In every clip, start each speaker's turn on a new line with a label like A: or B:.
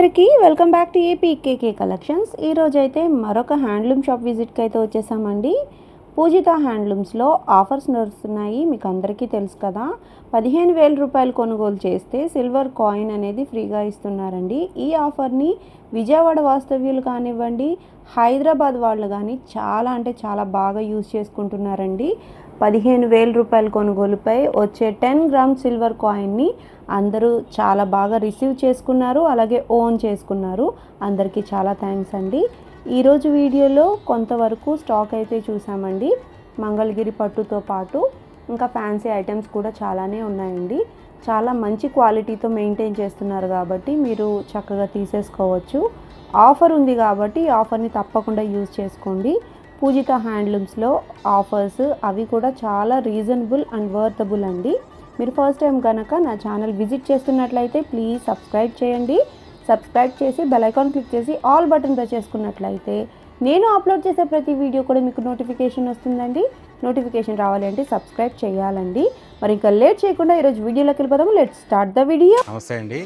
A: అందరికీ welcome back to APKK collections. ఈరోజు అయితే మరొక హ్యాండ్లూమ్ షాప్ విజిట్కి అయితే వచ్చేసామండి. పూజిత హ్యాండ్లూమ్స్లో ఆఫర్స్ నడుస్తున్నాయి. మీకు అందరికీ తెలుసు కదా, 15,000 రూపాయలు కొనుగోలు చేస్తే సిల్వర్ కాయిన్ అనేది ఫ్రీగా ఇస్తున్నారండి. ఈ ఆఫర్ని విజయవాడ వాస్తవ్యులు కానివ్వండి, హైదరాబాద్ వాళ్ళు కానీ చాలా అంటే చాలా బాగా యూజ్ చేసుకుంటున్నారండి. 15,000 రూపాయల కొనుగోలుపై వచ్చే 10 గ్రామ్ సిల్వర్ కాయిన్ని అందరూ చాలా బాగా రిసీవ్ చేసుకున్నారు, అలాగే ఓన్ చేసుకున్నారు. అందరికీ చాలా థ్యాంక్స్ అండి. ఈరోజు వీడియోలో కొంతవరకు స్టాక్ అయితే చూసామండి. మంగళగిరి పట్టుతో పాటు ఇంకా ఫ్యాన్సీ ఐటమ్స్ కూడా చాలానే ఉన్నాయండి. చాలా మంచి క్వాలిటీతో మెయింటైన్ చేస్తున్నారు కాబట్టి మీరు చక్కగా తీసేసుకోవచ్చు. ఆఫర్ ఉంది కాబట్టి ఈ ఆఫర్ని తప్పకుండా యూజ్ చేసుకోండి. పూజిత హ్యాండ్లూమ్స్లో ఆఫర్స్ అవి కూడా చాలా రీజనబుల్ అండ్ వర్తబుల్ అండి. మీరు ఫస్ట్ టైం కనుక నా ఛానల్ విజిట్ చేస్తున్నట్లయితే ప్లీజ్ సబ్స్క్రైబ్ చేయండి. సబ్స్క్రైబ్ చేసి బెల్ ఐకాన్ క్లిక్ చేసి ఆల్ బటన్ ప్రెస్ చేసుకున్నట్లయితే నేను అప్లోడ్ చేసే ప్రతి వీడియో కూడా మీకు నోటిఫికేషన్ వస్తుందండి. నోటిఫికేషన్ రావాలి అంటే సబ్స్క్రైబ్ చేయాలండి. మరి ఇంకా లేట్ చేయకుండా ఈరోజు వీడియోలోకి వెళ్ళిపోదాము. Let's start the video.
B: నమస్తే అండి.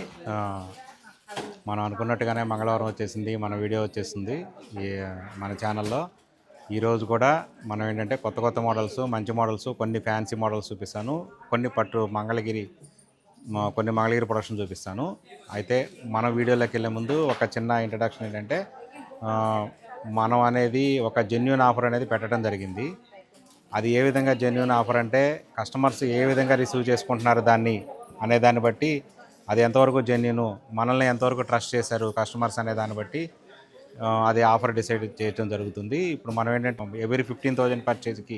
B: మనం అనుకున్నట్టుగానే మంగళవారం వచ్చేసింది, మన వీడియో వచ్చేసింది మన ఛానల్లో. ఈరోజు కూడా మనం ఏంటంటే కొత్త కొత్త మోడల్స్, మంచి మోడల్స్, కొన్ని ఫ్యాన్సీ మోడల్స్ చూపిస్తాను, కొన్ని మంగళగిరి ప్రొడక్షన్ చూపిస్తాను. అయితే మన వీడియోలోకి వెళ్ళే ముందు ఒక చిన్న ఇంట్రడక్షన్ ఏంటంటే, మనం అనేది ఒక జెన్యూన్ ఆఫర్ అనేది పెట్టడం జరిగింది. అది ఏ విధంగా జెన్యూన్ ఆఫర్ అంటే, కస్టమర్స్ ఏ విధంగా రిసీవ్ చేసుకుంటున్నారు దాన్ని అనే దాన్ని బట్టి అది ఎంతవరకు జెన్యూను, మనల్ని ఎంతవరకు ట్రస్ట్ చేశారు కస్టమర్స్ అనే దాన్ని బట్టి అది ఆఫర్ డిసైడ్ చేయడం జరుగుతుంది. ఇప్పుడు మనం ఏంటంటే ఎవ్రీ 15,000 పర్చేజ్కి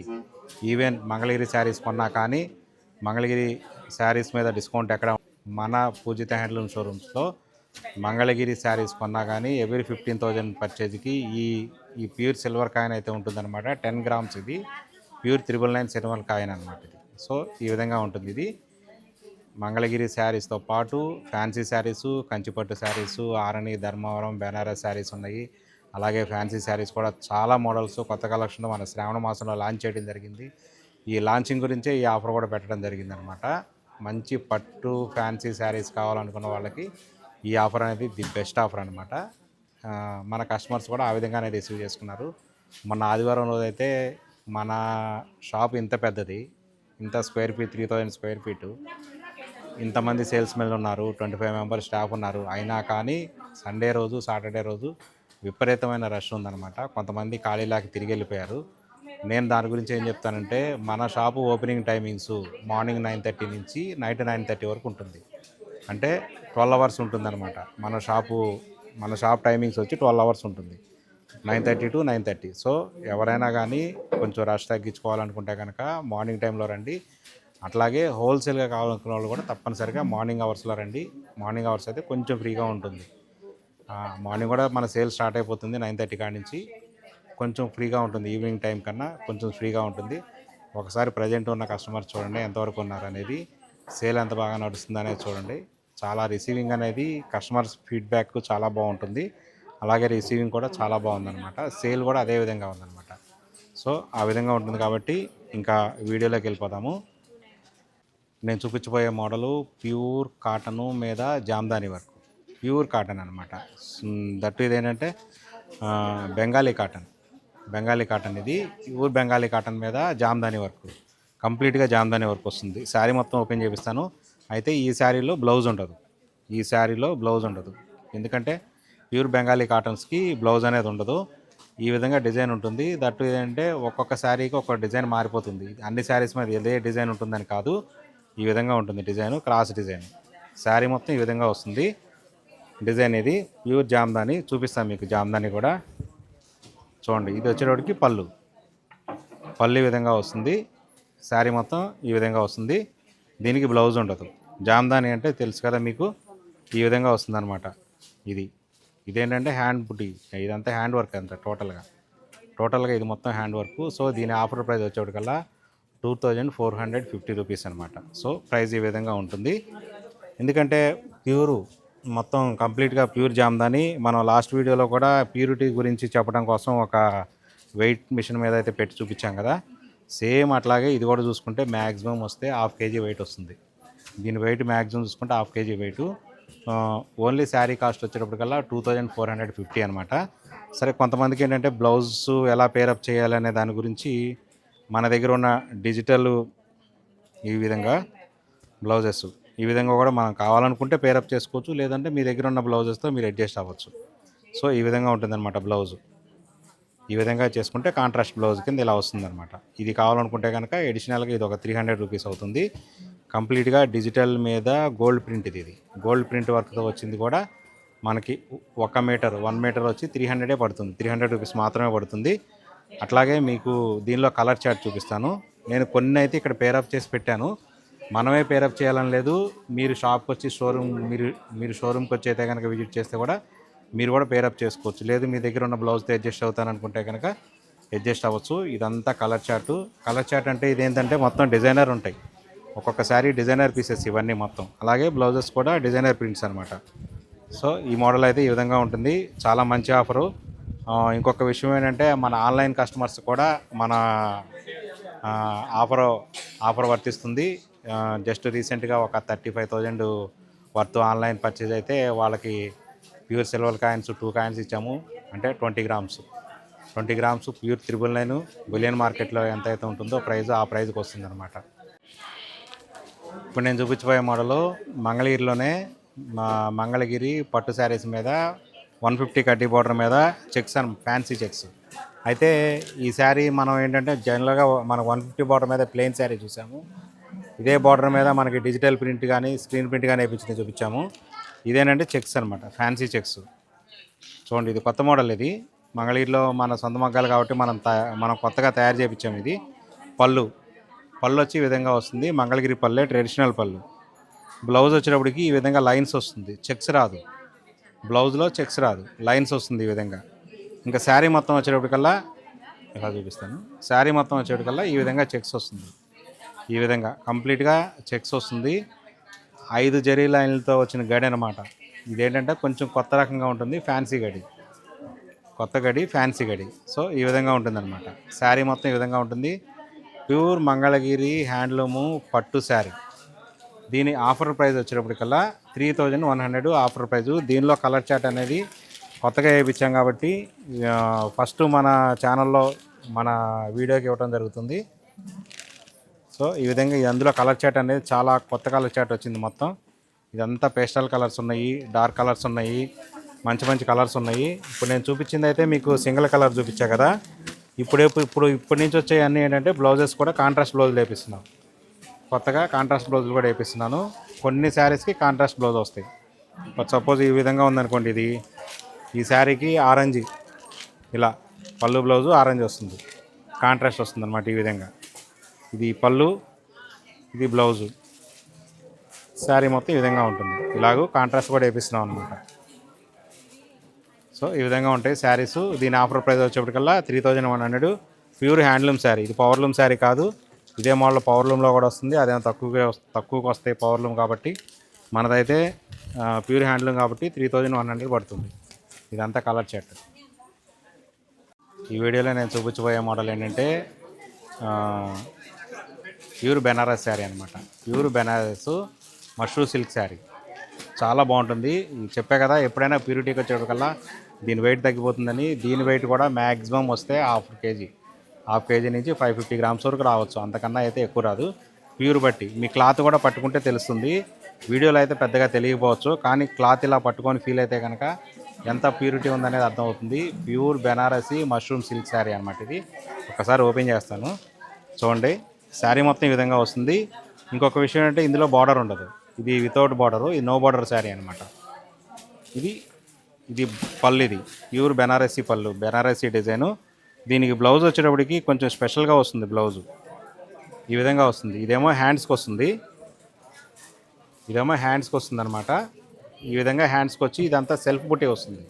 B: ఈవెన్ మంగళగిరి శారీస్ కొన్నా కానీ మంగళగిరి శారీస్ మీద డిస్కౌంట్ ఎక్కడ మన పూజిత హ్యాండ్లూమ్ షోరూమ్స్లో మంగళగిరి శారీస్ కొన్నా కానీ ఎవ్రీ 15,000 పర్చేజ్కి ఈ ప్యూర్ సిల్వర్ కాయిన్ అయితే ఉంటుందన్నమాట. 10 గ్రామ్స్ ఇది ప్యూర్ 999 సిల్వర్ కాయిన్ అనమాట ఇది. సో ఈ విధంగా ఉంటుంది ఇది. మంగళగిరి శారీస్తో పాటు ఫ్యాన్సీ శారీసు, కంచిపట్టు శారీసు, ఆరణి, ధర్మవరం, బెనారస్ శారీస్ ఉన్నాయి. అలాగే ఫ్యాన్సీ శారీస్ కూడా చాలా మోడల్స్ కొత్త కలెక్షన్ మన శ్రావణ మాసంలో లాంచ్ చేయడం జరిగింది. ఈ లాంచింగ్ గురించే ఈ ఆఫర్ కూడా పెట్టడం జరిగింది అనమాట. మంచి పట్టు ఫ్యాన్సీ శారీస్ కావాలనుకున్న వాళ్ళకి ఈ ఆఫర్ అనేది ది బెస్ట్ ఆఫర్ అనమాట. మన కస్టమర్స్ కూడా ఆ విధంగానే రిసీవ్ చేసుకున్నారు. మొన్న ఆదివారం రోజైతే మన షాప్ ఇంత పెద్దది, ఇంత స్క్వేర్ ఫీట్, 3,000 స్క్వేర్ ఫీటు, ఇంతమంది సేల్స్ మెన్ ఉన్నారు, 25 మెంబర్స్ స్టాఫ్ ఉన్నారు. అయినా కానీ సండే రోజు, సాటర్డే రోజు విపరీతమైన రష్ ఉందన్నమాట. కొంతమంది ఖాళీలాకి తిరిగి వెళ్ళిపోయారు. నేను దాని గురించి ఏం చెప్తానంటే, మన షాపు ఓపెనింగ్ టైమింగ్స్ మార్నింగ్ 9:30 నుంచి నైట్ 9:30 వరకు ఉంటుంది. అంటే 12 అవర్స్ ఉంటుందన్నమాట. మన షాప్ టైమింగ్స్ వచ్చి 12 అవర్స్ ఉంటుంది, 9:30 to 9:30. సో ఎవరైనా కానీ కొంచెం రష్ తగ్గించుకోవాలనుకుంటే కనుక మార్నింగ్ టైంలో రండి. అట్లాగే హోల్సేల్గా కావాలనుకున్న వాళ్ళు కూడా తప్పనిసరిగా మార్నింగ్ అవర్స్లో రండి. మార్నింగ్ అవర్స్ అయితే కొంచెం ఫ్రీగా ఉంటుంది. మార్నింగ్ కూడా మన సేల్ స్టార్ట్ అయిపోతుంది 9:30 కాడి నుంచి. కొంచెం ఫ్రీగా ఉంటుంది, ఈవినింగ్ టైం కన్నా కొంచెం ఫ్రీగా ఉంటుంది. ఒకసారి ప్రజెంట్ ఉన్న కస్టమర్స్ చూడండి ఎంతవరకు ఉన్నారు అనేది, సేల్ ఎంత బాగా నడుస్తుంది అనేది చూడండి. చాలా రిసీవింగ్ అనేది కస్టమర్స్ ఫీడ్బ్యాక్ చాలా బాగుంటుంది. అలాగే రిసీవింగ్ కూడా చాలా బాగుందన్నమాట. సేల్ కూడా అదే విధంగా ఉందన్నమాట. సో ఆ విధంగా ఉంటుంది కాబట్టి ఇంకా వీడియోలోకి వెళ్ళిపోదాము. నేను చూపించబోయే మోడలు ప్యూర్ కాటను మీద జామ్దాని వర్క్, ప్యూర్ కాటన్ అనమాట. దట్టు ఇదేంటంటే బెంగాలీ కాటన్ ఇది ప్యూర్ బెంగాలీ కాటన్ మీద జామ్దాని వర్క్, కంప్లీట్గా జామ్దాని వర్క్ వస్తుంది. శారీ మొత్తం ఓపెన్ చేపిస్తాను. అయితే ఈ శారీలో బ్లౌజ్ ఉండదు. ఎందుకంటే ప్యూర్ బెంగాలీ కాటన్స్కి బ్లౌజ్ అనేది ఉండదు. ఈ విధంగా డిజైన్ ఉంటుంది. దట్టు ఏంటంటే ఒక్కొక్క శారీకి ఒక్కొక్క డిజైన్ మారిపోతుంది. అన్ని శారీస్ మీద ఇదే డిజైన్ ఉంటుందని కాదు, ఈ విధంగా ఉంటుంది డిజైన్, క్రాస్ డిజైన్. శారీ మొత్తం ఈ విధంగా వస్తుంది డిజైన్. ఇది ప్యూర్ జామ్దాని. చూపిస్తాను మీకు జామ్దాని కూడా. చూడండి, ఇది వచ్చేటప్పటికి పళ్ళు ఈ విధంగా వస్తుంది. శారీ మొత్తం ఈ విధంగా వస్తుంది. దీనికి బ్లౌజ్ ఉండదు. జామ్దాని అంటే తెలుసు కదా మీకు, ఈ విధంగా వస్తుంది అనమాట. ఇదేంటంటే హ్యాండ్ బుట్టి, ఇదంతా హ్యాండ్ వర్క్ అంతా టోటల్గా ఇది మొత్తం హ్యాండ్ వర్క్. సో దీని ఆఫర్ ప్రైస్ వచ్చేటికల్లా 2,450 రూపీస్ అనమాట. సో ప్రైస్ ఈ విధంగా ఉంటుంది. ఎందుకంటే ప్యూరు మొత్తం కంప్లీట్గా ప్యూర్ జామ్దాని. మనం లాస్ట్ వీడియోలో కూడా ప్యూరిటీ గురించి చెప్పడం కోసం ఒక వెయిట్ మిషన్ మీద అయితే పెట్టి చూపించాం కదా, సేమ్ అట్లాగే ఇది కూడా చూసుకుంటే మ్యాక్సిమం వస్తే 1/2 kg వెయిట్ వస్తుంది. దీని వెయిట్ మ్యాక్సిమం చూసుకుంటే 1/2 kg weight. Only sari cost వచ్చేటప్పటికల్లా 2450 అనమాట. సరే, కొంతమందికి ఏంటంటే బ్లౌజ్ ఎలా పేరప్ చేయాలనే దాని గురించి మన దగ్గర ఉన్న డిజిటల్ ఈ విధంగా బ్లౌజెస్ ఈ విధంగా కూడా మనం కావాలనుకుంటే పేరప్ చేసుకోవచ్చు, లేదంటే మీ దగ్గర ఉన్న బ్లౌజెస్తో మీరు అడ్జస్ట్ అవ్వచ్చు. సో ఈ విధంగా ఉంటుందన్నమాట బ్లౌజు. ఈ విధంగా చేసుకుంటే కాంట్రాస్ట్ బ్లౌజ్ కింద ఇలా వస్తుందన్నమాట. ఇది కావాలనుకుంటే కనుక ఎడిషనల్గా ఇది ఒక 300 రూపీస్ అవుతుంది. కంప్లీట్గా డిజిటల్ మీద గోల్డ్ ప్రింట్ ఇది గోల్డ్ ప్రింట్ వర్క్తో వచ్చింది కూడా మనకి 1 మీటర్ వచ్చి 300 పడుతుంది. 300 రూపీస్ మాత్రమే పడుతుంది. అట్లాగే మీకు దీనిలో కలర్ చార్ట్ చూపిస్తాను. నేను కొన్ని అయితే ఇక్కడ పేరప్ చేసి పెట్టాను. మనమే పేరప్ చేయాలని లేదు. మీరు షాప్కి వచ్చి మీరు షోరూమ్కి వచ్చి అయితే కనుక విజిట్ చేస్తే కూడా మీరు కూడా పేరప్ చేసుకోవచ్చు. లేదు మీ దగ్గర ఉన్న బ్లౌజ్తో అడ్జస్ట్ అవుతాననుకుంటే కనుక అడ్జస్ట్ అవ్వచ్చు. ఇదంతా కలర్ చార్ట్ అంటే ఇదేంటంటే మొత్తం డిజైనర్ ఉంటాయి. ఒక్కొక్కసారి డిజైనర్ పీసెస్ ఇవన్నీ మొత్తం. అలాగే బ్లౌజెస్ కూడా డిజైనర్ ప్రింట్స్ అనమాట. సో ఈ మోడల్ అయితే ఈ విధంగా ఉంటుంది. చాలా మంచి ఆఫరు. ఇంకొక విషయం ఏంటంటే మన ఆన్లైన్ కస్టమర్స్ కూడా మన ఆఫర్ వర్తిస్తుంది. జస్ట్ రీసెంట్గా ఒక 35,000 వర్త్ ఆన్లైన్ పర్చేజ్ అయితే వాళ్ళకి ప్యూర్ సిల్వర్ కాయిన్స్ 2 కాయిన్స్ ఇచ్చాము. అంటే 20 గ్రామ్స్ ప్యూర్ 999 బులియన్ మార్కెట్లో ఎంత అయితే ఉంటుందో ఆ ప్రైజ్కి వస్తుంది అనమాట. ఇప్పుడు నేను చూపించబోయే మోడలు మంగళగిరి పట్టు శారీస్ మీద 150 కడ్డీ బార్డర్ మీద చెక్స్ అండ్ ఫ్యాన్సీ చెక్స్. అయితే ఈ శారీ మనం ఏంటంటే జనరల్గా మనం 150 బార్డర్ మీద ప్లెయిన్ శారీ చూసాము. ఇదే బార్డర్ మీద మనకి డిజిటల్ ప్రింట్ కానీ స్క్రీన్ ప్రింట్ కానీ వేయించి చూపించాము. ఇదేనంటే చెక్స్ అనమాట, ఫ్యాన్సీ చెక్స్. చూడండి, ఇది కొత్త మోడల్. ఇది మంగళగిరిలో మన సొంత మగ్గాలు కాబట్టి మనం కొత్తగా తయారు చేయించాము. ఇది పళ్ళు వచ్చి ఈ విధంగా వస్తుంది. మంగళగిరి పళ్ళే ట్రెడిషనల్ పళ్ళు. బ్లౌజ్ వచ్చేటప్పటికి ఈ విధంగా లైన్స్ వస్తుంది, చెక్స్ రాదు. బ్లౌజ్లో చెక్స్ రాదు, లైన్స్ వస్తుంది ఈ విధంగా. ఇంకా శారీ మొత్తం వచ్చేటప్పటికల్లా ఇలా చూపిస్తాను. శారీ మొత్తం వచ్చేటప్పటికల్లా ఈ విధంగా చెక్స్ వస్తుంది. ఈ విధంగా కంప్లీట్గా చెక్స్ వస్తుంది. 5 జరీ లైన్లతో వచ్చిన గడి అనమాట. ఇదేంటంటే కొంచెం కొత్త రకంగా ఉంటుంది, ఫ్యాన్సీ గడి, కొత్త గడి, ఫ్యాన్సీ గడి. సో ఈ విధంగా ఉంటుందన్నమాట. శారీ మొత్తం ఈ విధంగా ఉంటుంది. ప్యూర్ మంగళగిరి హ్యాండ్లూము పట్టు శారీ. దీని ఆఫర్ ప్రైస్ వచ్చేటప్పటికల్లా 3100 ఆఫర్ ప్రైజు. దీనిలో కలర్ చార్ట్ అనేది కొత్తగా వేయించాం కాబట్టి ఫస్ట్ మన ఛానల్లో మన వీడియోకి ఇవ్వడం జరుగుతుంది. సో ఈ విధంగా అందులో కలర్ చార్ట్ అనేది చాలా కొత్త కలర్ చార్ట్ వచ్చింది మొత్తం. ఇదంతా పేస్టల్ కలర్స్ ఉన్నాయి, డార్క్ కలర్స్ ఉన్నాయి, మంచి కలర్స్ ఉన్నాయి. ఇప్పుడు నేను చూపించింది అయితే మీకు సింగిల్ కలర్ చూపించా కదా. ఇప్పటి నుంచి వచ్చే అన్నీ ఏంటంటే బ్లౌజెస్ కూడా కాంట్రాస్ట్ బ్లౌజులు వేపిస్తున్నాను. కొత్తగా కాంట్రాస్ట్ బ్లౌజులు కూడా వేపిస్తున్నాను. కొన్ని శారీస్కి కాంట్రాస్ట్ బ్లౌజ్ వస్తాయి. సపోజ్ ఈ విధంగా ఉందనుకోండి, ఈ శారీకి ఆరెంజ్, ఇలా పళ్ళు బ్లౌజు ఆరెంజ్ వస్తుంది, కాంట్రాస్ట్ వస్తుంది అనమాట. ఈ విధంగా ఇది పళ్ళు, ఇది బ్లౌజు, శారీ మొత్తం ఈ విధంగా ఉంటుంది. ఇలాగూ కాంట్రాస్ట్ కూడా వేపిస్తున్నాం అనమాట. సో ఈ విధంగా ఉంటాయి శారీస్. దీని ఆఫర్ ప్రైస్ వచ్చేప్పటికల్లా 3100. Pure handloom sari. ఇది పవర్లూమ్ శారీ కాదు. ఇదే మోడల్ పవర్లూమ్లో కూడా వస్తుంది. అదేమో తక్కువగా వస్తాయి పవర్లూమ్ కాబట్టి. మనదైతే ప్యూర్ హ్యాండ్లూమ్ కాబట్టి 3100 పడుతుంది. ఇదంతా కలర్ చార్ట్. ఈ వీడియోలో నేను చూపించబోయే మోడల్ ఏంటంటే ప్యూర్ బెనారస్ శారీ అనమాట. ప్యూర్ బెనారస్ మష్రూ సిల్క్ శారీ చాలా బాగుంటుంది. చెప్పే కదా, ఎప్పుడైనా ప్యూరిటీకి వచ్చేటికల్లా దీని వెయిట్ తగ్గిపోతుందని. దీని వెయిట్ కూడా మ్యాక్సిమం వస్తే హాఫ్ కేజీ నుంచి 550 గ్రామ్స్ వరకు రావచ్చు. అంతకన్నా అయితే ఎక్కువ రాదు. ప్యూర్ బట్టి మీ క్లాత్ కూడా పట్టుకుంటే తెలుస్తుంది. వీడియోలో అయితే పెద్దగా తెలియకపోవచ్చు, కానీ క్లాత్ ఇలా పట్టుకొని ఫీల్ అయితే కనుక ఎంత ప్యూరిటీ ఉందనేది అర్థమవుతుంది. Pure Banarasi mushroom silk sari అనమాట. ఇది ఒకసారి ఓపెన్ చేస్తాను, చూడండి. శారీ మొత్తం ఈ విధంగా వస్తుంది. ఇంకొక విషయం అంటే ఇందులో బార్డర్ ఉండదు. ఇది వితౌట్ బార్డరు, ఇది నో బార్డర్ శారీ అనమాట. ఇది పళ్ళు, ఇది ప్యూర్ బెనారసీ పళ్ళు, బెనారసీ డిజైను. దీనికి బ్లౌజ్ వచ్చేటప్పటికి కొంచెం స్పెషల్గా వస్తుంది. బ్లౌజు ఈ విధంగా వస్తుంది. ఇదేమో హ్యాండ్స్కి వస్తుంది అనమాట. ఈ విధంగా హ్యాండ్స్కి వచ్చి ఇదంతా సెల్ఫ్ బుట్టే వస్తుంది.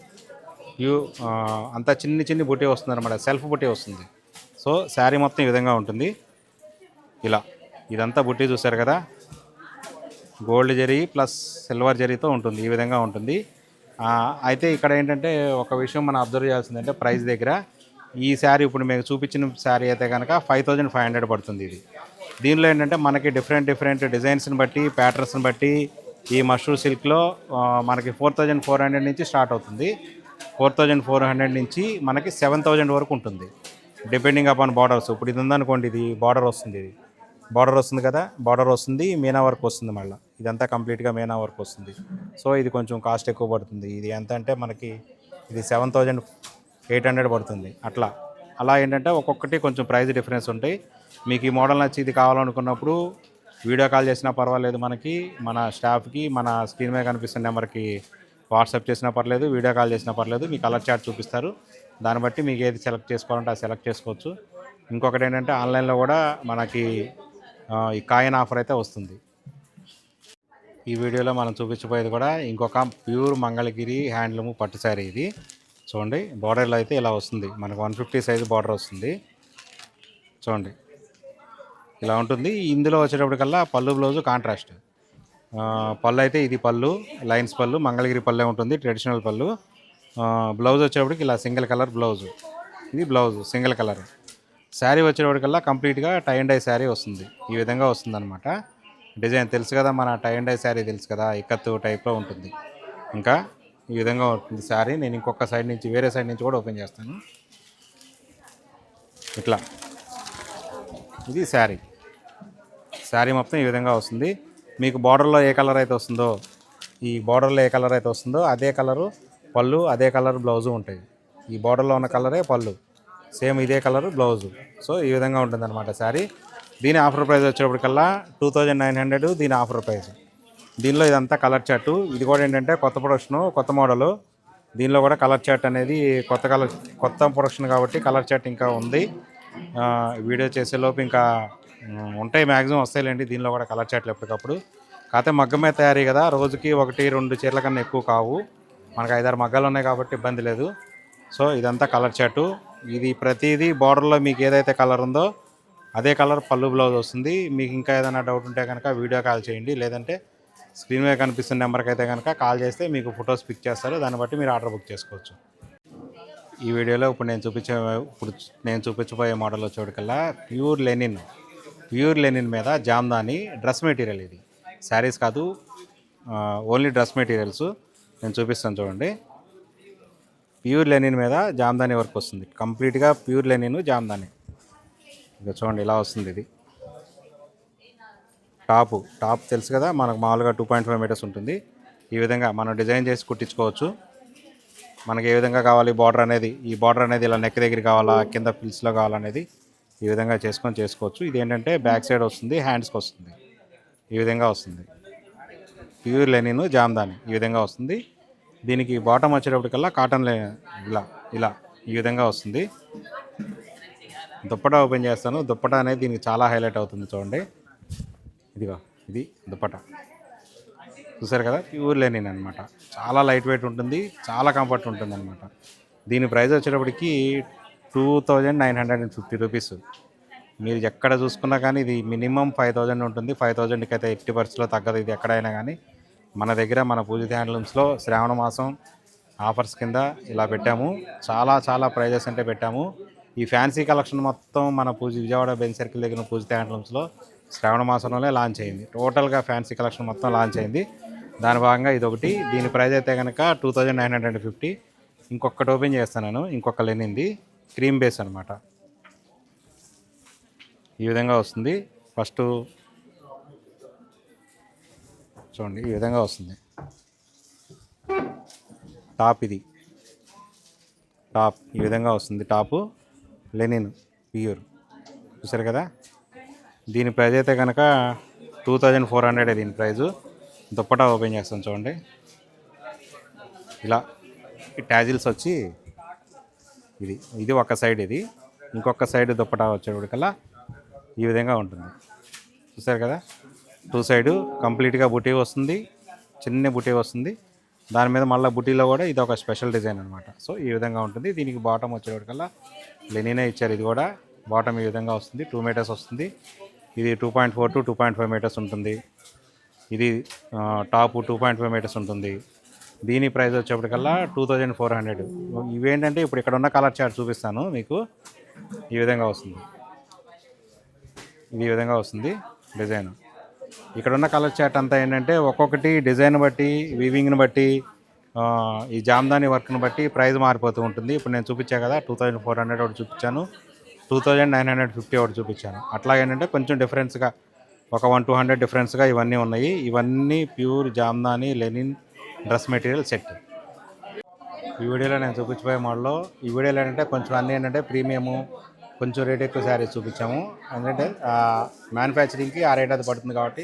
B: అంతా చిన్ని బుట్టే వస్తుంది అనమాట, సెల్ఫ్ బుట్టే వస్తుంది. సో శారీ మొత్తం ఈ విధంగా ఉంటుంది. ఇలా ఇదంతా బుట్టి చూసారు కదా, గోల్డ్ జరీ ప్లస్ సిల్వర్ జరీతో ఉంటుంది. ఈ విధంగా ఉంటుంది. అయితే ఇక్కడ ఏంటంటే ఒక విషయం మనం అబ్జర్వ్ చేయాల్సిందంటే ప్రైస్ దగ్గర ఈ శారీ ఇప్పుడు మీకు చూపించిన శారీ అయితే కనుక 5500 పడుతుంది. దీనిలో ఏంటంటే మనకి డిఫరెంట్ డిజైన్స్ని బట్టి, ప్యాటర్న్స్ని బట్టి ఈ మష్రూమ్ సిల్క్లో మనకి 4400 నుంచి స్టార్ట్ అవుతుంది. 4400 నుంచి మనకి 7000 వరకు ఉంటుంది, డిపెండింగ్ అపాన్ బార్డర్స్. ఇప్పుడు ఇది ఉందనుకోండి, ఇది బార్డర్ వస్తుంది, ఇది బార్డర్ వస్తుంది కదా, బార్డర్ వస్తుంది, మీనా వర్క్ వస్తుంది, మళ్ళీ ఇదంతా కంప్లీట్గా మీనా వర్క్ వస్తుంది. సో ఇది కొంచెం కాస్ట్ ఎక్కువ పడుతుంది. ఇది ఎంత అంటే మనకి ఇది 7800 పడుతుంది. అలా ఏంటంటే ఒక్కొక్కటి కొంచెం ప్రైస్ డిఫరెన్స్ ఉంటాయి. మీకు ఈ మోడల్ నచ్చి ఇది కావాలనుకున్నప్పుడు వీడియో కాల్ చేసినా పర్వాలేదు, మనకి మన స్టాఫ్కి మన స్క్రీన్ మీద కనిపిస్తున్న నెంబర్కి వాట్సాప్ చేసినా పర్లేదు, వీడియో కాల్ చేసినా పర్లేదు, మీ కలర్ చార్ట్ చూపిస్తారు. దాన్ని బట్టి మీకు ఏది సెలెక్ట్ చేసుకోవాలంటే అది సెలెక్ట్ చేసుకోవచ్చు. ఇంకొకటి ఏంటంటే ఆన్లైన్లో కూడా మనకి ఈ కాయిన్ ఆఫర్ అయితే వస్తుంది. ఈ వీడియోలో మనం చూపించబోయేది కూడా ఇంకొక ప్యూర్ మంగళగిరి హ్యాండ్లూమ్ పట్టు శారీ. ఇది చూడండి, బార్డర్లో అయితే ఇలా వస్తుంది, మనకు 150 సైజు బార్డర్ వస్తుంది. చూడండి ఇలా ఉంటుంది. ఇందులో వచ్చేటప్పటికల్లా పళ్ళు బ్లౌజు కాంట్రాస్ట్. పళ్ళు అయితే ఇది పళ్ళు, లైన్స్ పళ్ళు, మంగళగిరి పళ్ళే ఉంటుంది, ట్రెడిషనల్ పళ్ళు. బ్లౌజ్ వచ్చేటప్పటికి ఇలా సింగిల్ కలర్ బ్లౌజు, ఇది బ్లౌజు సింగిల్ కలర్. శారీ వచ్చేటప్పటికల్లా కంప్లీట్గా టై అండ్ డై శారీ వస్తుంది, ఈ విధంగా వస్తుంది అనమాట. డిజైన్ తెలుసు కదా, మన టై అండ్ డై శారీ తెలుసు కదా, ఇక్కత్తు టైప్లో ఉంటుంది. ఇంకా ఈ విధంగా ఉంటుంది శారీ. నేను ఇంకొక సైడ్ నుంచి, వేరే సైడ్ నుంచి కూడా ఓపెన్ చేస్తాను. ఇట్లా ఇది శారీ మొత్తం ఈ విధంగా వస్తుంది. మీకు బార్డర్లో ఏ కలర్ అయితే వస్తుందో, ఈ బార్డర్లో ఏ కలర్ అయితే వస్తుందో అదే కలరు పళ్ళు, అదే కలర్ బ్లౌజు ఉంటాయి. ఈ బార్డర్లో ఉన్న కలరే పళ్ళు, సేమ్ ఇదే కలర్ బ్లౌజు. సో ఈ విధంగా ఉంటుంది అనమాట శారీ. దీని ఆఫర్ ప్రైస్ వచ్చేటప్పటికల్లా 2900, దీని ఆఫర్ ప్రైస్. దీనిలో ఇదంతా కలర్ చార్టు. ఇది కూడా ఏంటంటే కొత్త ప్రొడక్షను, కొత్త మోడలు. దీనిలో కూడా కలర్ చార్ట్ అనేది కొత్త ప్రొడక్షన్ కాబట్టి కలర్ చార్ట్ ఇంకా ఉంది. వీడియో చేసేలోపు ఇంకా ఉంటాయి, మ్యాక్సిమం వస్తాయిలేండి. దీనిలో కూడా కలర్ చార్ట్లు ఎప్పటికప్పుడు. కాకపోతే మగ్గమే తయారీ కదా, రోజుకి 1-2 చీరల కన్నా ఎక్కువ కావు. మనకు 5-6 మగ్గాలు ఉన్నాయి కాబట్టి ఇబ్బంది లేదు. సో ఇదంతా కలర్ చార్టు. ఇది ప్రతిదీ బార్డర్లో మీకు ఏదైతే కలర్ ఉందో అదే కలర్ పళ్ళు బ్లౌజ్ వస్తుంది. మీకు ఇంకా ఏదైనా డౌట్ ఉంటే కనుక వీడియో కాల్ చేయండి, లేదంటే స్క్రీన్ మీద కనిపిస్తున్న నెంబర్కి అయితే కనుక కాల్ చేస్తే మీకు ఫొటోస్ పిక్ చేస్తారు, దాన్ని బట్టి మీరు ఆర్డర్ బుక్ చేసుకోవచ్చు. ఈ వీడియోలో ఇప్పుడు నేను చూపించబోయే మోడల్ వచ్చేటికల్లా ప్యూర్ లెనిన్ మీద జామ్దాని డ్రెస్ మెటీరియల్. ఇది శారీస్ కాదు, ఓన్లీ డ్రెస్ మెటీరియల్స్ నేను చూపిస్తాను. చూడండి, ప్యూర్ లెనిన్ మీద జామ్దాని వర్క్ వస్తుంది, కంప్లీట్గా ప్యూర్ లెనిన్ జామ్దాని. ఇక చూడండి ఇలా వస్తుంది. ఇది టాప్ తెలుసు కదా, మనకు మామూలుగా 2.5 మీటర్స్ ఉంటుంది. ఈ విధంగా మనం డిజైన్ చేసి కుట్టించుకోవచ్చు. మనకి ఏ విధంగా కావాలి బార్డర్ అనేది, ఈ బార్డర్ అనేది ఇలా నెక్ దగ్గర కావాలా, కింద ఫిల్స్లో కావాలనేది ఈ విధంగా చేసుకోవచ్చు. ఇది ఏంటంటే బ్యాక్ సైడ్ వస్తుంది, హ్యాండ్స్కి వస్తుంది, ఈ విధంగా వస్తుంది. ప్యూర్ లెనిన్ జామ్దాని ఈ విధంగా వస్తుంది. దీనికి బాటమ్ వచ్చేటప్పటికల్లా కాటన్ ఇలా ఈ విధంగా వస్తుంది. దుప్పటా ఓపెన్ చేస్తాను. దుప్పటా అనేది దీనికి చాలా హైలైట్ అవుతుంది. చూడండి, ఇది దుప్పటా చూసారు కదా, ప్యూర్ లెనిన్ అనమాట. చాలా లైట్ వెయిట్ ఉంటుంది, చాలా కంఫర్ట్ ఉంటుంది అనమాట. దీని ప్రైస్ వచ్చేటప్పటికి 2950 రూపీస్. మీరు ఎక్కడ చూసుకున్నా కానీ ఇది మినిమం 5000 ఉంటుంది. 5000కి అయితే ఎట్టి పరిస్థితిలో తగ్గదు ఇది ఎక్కడైనా కానీ. మన దగ్గర మన పూజిత హ్యాండ్లూమ్స్లో శ్రావణ మాసం ఆఫర్స్ కింద ఇలా పెట్టాము. చాలా ప్రైజెస్ అంటే పెట్టాము. ఈ ఫ్యాన్సీ కలెక్షన్ మొత్తం మన విజయవాడ బెంచ్ సర్కిల్ దగ్గర పూజిత హ్యాండ్లూమ్స్లో శ్రావణ మాసంలోనే లాంచ్ అయింది. టోటల్గా ఫ్యాన్సీ కలెక్షన్ మొత్తం లాంచ్ అయింది. దాని భాగంగా ఇదొకటి. దీని ప్రైస్ అయితే కనుక 2950. ఇంకొకటి ఓపెన్ చేస్తాను నేను, ఇంకొక లెనిన్ది క్రీమ్ బేస్ అనమాట. ఈ విధంగా వస్తుంది. ఫస్ట్ చూడండి, ఈ విధంగా వస్తుంది టాప్. ఈ విధంగా వస్తుంది టాపు, లెనిన్ ప్యూర్. చూసారు కదా, దీని ప్రైస్ అయితే కనుక 2400 దీని ప్రైజు. దుప్పటా ఓపెన్ చేస్తాను చూడండి, ఇలా ఈ ట్యాజిల్స్ వచ్చి ఇది ఒక సైడ్, ఇది ఇంకొక సైడ్ దుప్పటా వచ్చేటికల్లా ఈ విధంగా ఉంటుంది. చూసారు కదా, 2 సైడ్ కంప్లీట్గా బుటీ వస్తుంది, చిన్న బుటీ వస్తుంది. దాని మీద మళ్ళీ బుటీలో కూడా ఇది ఒక స్పెషల్ డిజైన్ అనమాట. సో ఈ విధంగా ఉంటుంది. దీనికి బాటమ్ వచ్చేటికల్లా లెనినే ఇచ్చారు. ఇది కూడా బాటమ్ ఈ విధంగా వస్తుంది, 2 మీటర్స్ వస్తుంది. ఇది 2.4 to 2.5 మీటర్స్ ఉంటుంది. ఇది టాప్ 2.5 మీటర్స్ ఉంటుంది. దీని ప్రైస్ వచ్చేప్పటికల్లా 2400. ఇవేంటంటే ఇప్పుడు ఇక్కడ ఉన్న కలర్ చార్ట్ చూపిస్తాను మీకు. ఈ విధంగా వస్తుంది, ఇది ఈ విధంగా వస్తుంది డిజైన్. ఇక్కడ ఉన్న కలర్ చార్ట్ అంతా ఏంటంటే ఒక్కొక్కటి డిజైన్ బట్టి వీవింగ్ని బట్టి ఈ జామ్దాని వర్క్ని బట్టి ప్రైస్ మారిపోతూ ఉంటుంది. ఇప్పుడు నేను చూపించా కదా 2400 ఒకటి చూపించాను, 2950 ఒకటి చూపించాను. అట్లా ఏంటంటే కొంచెం డిఫరెన్స్గా ఒక 100-200 డిఫరెన్స్గా ఇవన్నీ ఉన్నాయి. ఇవన్నీ pure Jamdani linen dress material set. ఈ వీడియోలో నేను చూపించబోయే మోడల్లో ఈ వీడియోలో ఏంటంటే కొంచెం అన్నీ ఏంటంటే ప్రీమియము, కొంచెం రేట్ ఎక్కువ శారీస్ చూపించాము. ఎందుకంటే మ్యానుఫ్యాక్చరింగ్కి ఆ రేట్ అది పడుతుంది కాబట్టి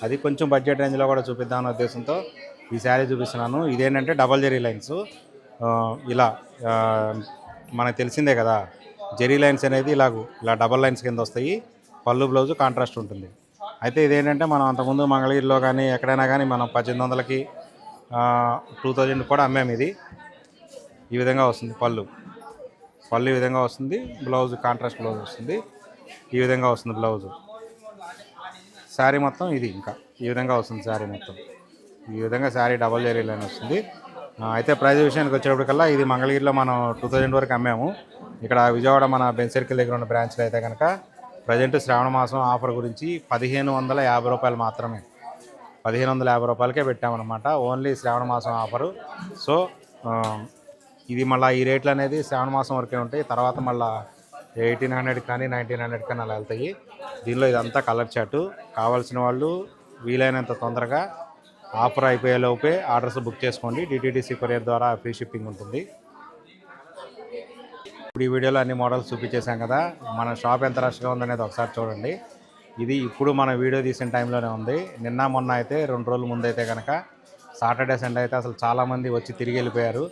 B: అది కొంచెం బడ్జెట్ రేంజ్లో కూడా చూపిద్దామనే ఉద్దేశంతో ఈ శారీ చూపిస్తున్నాను. ఇదేంటంటే డబల్ జెరీ లైన్స్. ఇలా మనకు తెలిసిందే కదా, జెరీ లైన్స్ అనేది ఇలా డబల్ లైన్స్ కింద వస్తాయి. పళ్ళు బ్లౌజు కాంట్రాస్ట్ ఉంటుంది. అయితే ఇదేంటంటే మనం అంతకుముందు మంగళగిరిలో కానీ ఎక్కడైనా కానీ మనం 1800కి 2000 కూడా అమ్మాము. ఇది ఈ విధంగా వస్తుంది. పళ్ళు ఈ విధంగా వస్తుంది. బ్లౌజ్ కాంట్రాస్ట్ బ్లౌజ్ వస్తుంది. ఈ విధంగా వస్తుంది బ్లౌజు. శారీ మొత్తం ఇది ఇంకా ఈ విధంగా వస్తుంది. శారీ మొత్తం ఈ విధంగా శారీ డబల్ జెరీ లైన్ వస్తుంది. అయితే ప్రైస్ విషయానికి వచ్చేటప్పటికల్లా ఇది మంగళగిరిలో మనం 2000 వరకు అమ్మాము. ఇక్కడ విజయవాడ మన బెంచ్ సర్కిల్ దగ్గర ఉన్న బ్రాంచ్లో అయితే కనుక ప్రజెంట్ శ్రావణ మాసం ఆఫర్ గురించి 1550 రూపాయలు మాత్రమే, 1550 రూపాయలకే పెట్టామన్నమాట. ఓన్లీ శ్రావణ మాసం ఆఫరు. సో ఇది మళ్ళీ ఈ రేట్లు అనేది శ్రావణ మాసం వరకే ఉంటాయి. తర్వాత మళ్ళీ 1800 కానీ 1900 కానీ అలా వెళ్తాయి. దీనిలో ఇదంతా కలర్ చార్టు. కావాల్సిన వాళ్ళు వీలైనంత తొందరగా ఆఫర్ అయిపోయేలోపే ఆర్డర్స్ బుక్ చేసుకోండి. డిటీడీసీ కొరియర్ ద్వారా ఫ్రీ షిప్పింగ్ ఉంటుంది. ఇప్పుడు ఈ వీడియోలో అన్ని మోడల్స్ చూపించేసాం కదా, మన షాప్ ఎంత రష్గా ఉందనేది ఒకసారి చూడండి. ఇది ఇప్పుడు మన వీడియో తీసిన టైంలోనే ఉంది. నిన్న మొన్న అయితే 2 రోజుల ముందు అయితే కనుక సాటర్డే సండే అయితే అసలు చాలామంది వచ్చి తిరిగి వెళ్ళిపోయారు.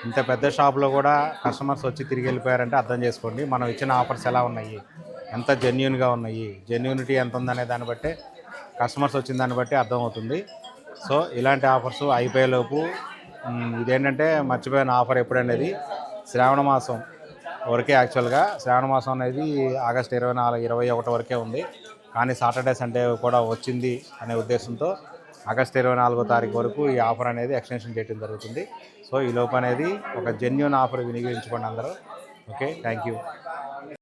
B: ఇంత పెద్ద షాప్లో కూడా కస్టమర్స్ వచ్చి తిరిగి వెళ్ళిపోయారంటే అర్థం చేసుకోండి మనం ఇచ్చిన ఆఫర్స్ ఎలా ఉన్నాయి, ఎంత జెన్యూన్గా ఉన్నాయి, జెన్యూనిటీ ఎంత ఉందనే దాన్ని బట్టి కస్టమర్స్ వచ్చిన దాన్ని బట్టి అర్థమవుతుంది. సో ఇలాంటి ఆఫర్స్ అయిపోయేలోపు ఇదేంటంటే మర్చిపోయిన ఆఫర్ ఎప్పుడనేది శ్రావణ మాసం వరకే. యాక్చువల్గా శ్రావణ మాసం అనేది ఆగస్టు 21 వరకే ఉంది. కానీ సాటర్డే సండే కూడా వచ్చింది అనే ఉద్దేశంతో ఆగస్టు 24వ తారీఖు వరకు ఈ ఆఫర్ అనేది ఎక్స్టెన్షన్ చేయడం జరుగుతుంది. సో ఈ లోపు అనేది ఒక జెన్యూన్ ఆఫర్ వినియోగించుకోండి అందరూ. Okay, thank you.